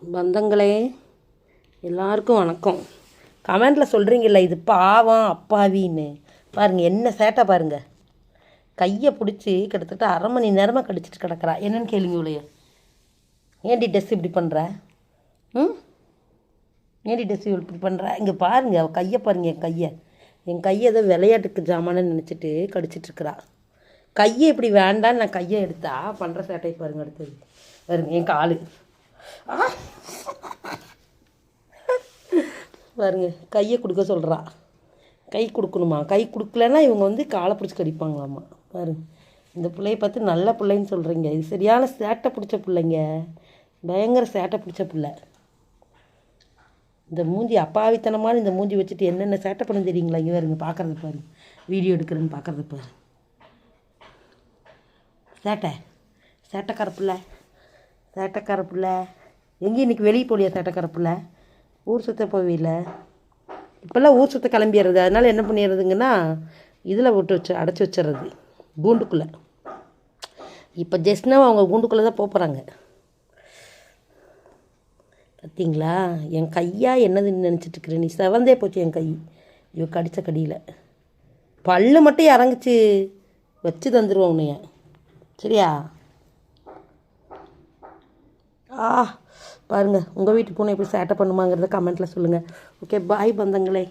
பந்தங்களே எல்லாருக்கும் வணக்கம். கமெண்டில் சொல்கிறீங்கள இது பாவம் அப்பாவின்னு. பாருங்கள் என்ன சேட்டை பாருங்கள். கையை பிடிச்சி கிட்டத்தட்ட அரை மணி நேரமாக கடிச்சிட்டு கிடக்கிறா. என்னென்னு கேளுங்க இவளைய. ஏன்டி ட்ரெஸ் இப்படி பண்ணுற? ஏன்டி ட்ரெஸ் இப்படி பண்ணுற? இங்கே பாருங்கள் அவள் கையை பாருங்கள். என் கையை ஏதோ விளையாட்டுக்கு ஜாமான்னு நினச்சிட்டு கடிச்சிட்ருக்கிறா. கையை இப்படி வேண்டான்னு நான் கையை எடுத்தா பண்ணுற சேட்டை பாருங்கள். அடுத்தது பாருங்க என் காலு பாருங்க. கையை கொடுக்க சொல்கிறா. கை கொடுக்கணுமா? கை கொடுக்கலன்னா இவங்க காலை பிடிச்சி கடிப்பாங்களாம்மா. பாருங்க இந்த பிள்ளைய பார்த்து நல்ல பிள்ளைன்னு சொல்கிறீங்க. இது சரியான சேட்டை பிடிச்ச பிள்ளைங்க. பயங்கர சேட்டை பிடிச்ச பிள்ளை. இந்த மூஞ்சி அப்பாவித்தனமான இந்த மூஞ்சி வச்சுட்டு என்னென்ன சேட்டை பண்ண தெரியுங்களா? இங்கே வருங்க பார்க்குறது பாருங்க. வீடியோ எடுக்கிறேன்னு பார்க்குறது பாரு. சேட்டைக்கார பிள்ளை எங்கேயும் இன்றைக்கி வெளியே போலியா? சேட்டைக்கார பிள்ளை ஊர் சுற்ற போவில்லை. இப்போல்லாம் ஊர் சுற்ற கிளம்பிடுறது. அதனால் என்ன பண்ணிடுறதுங்கன்னா இதில் போட்டு அடைச்சி வச்சிடுறது கூண்டுக்குள்ளே. இப்போ ஜெஸ்ட்னா அவங்க கூண்டுக்குள்ளே தான் போகிறாங்க. பார்த்தீங்களா என் கையா என்னதுன்னு நினச்சிட்ருக்குறேன். நீ செவந்தே போச்சு என் கை இவ கடித்த கடியில். பல்லு மட்டும் இறங்குச்சு வச்சு தந்துடுவோம் உன்னைய. சரியா? பாருங்கள் உங்கள் வீட்டு பூனை எப்படி சேட்டை பண்ணுமாங்கிறத கமெண்ட்டில் சொல்லுங்கள். Okay bye பந்தங்களே.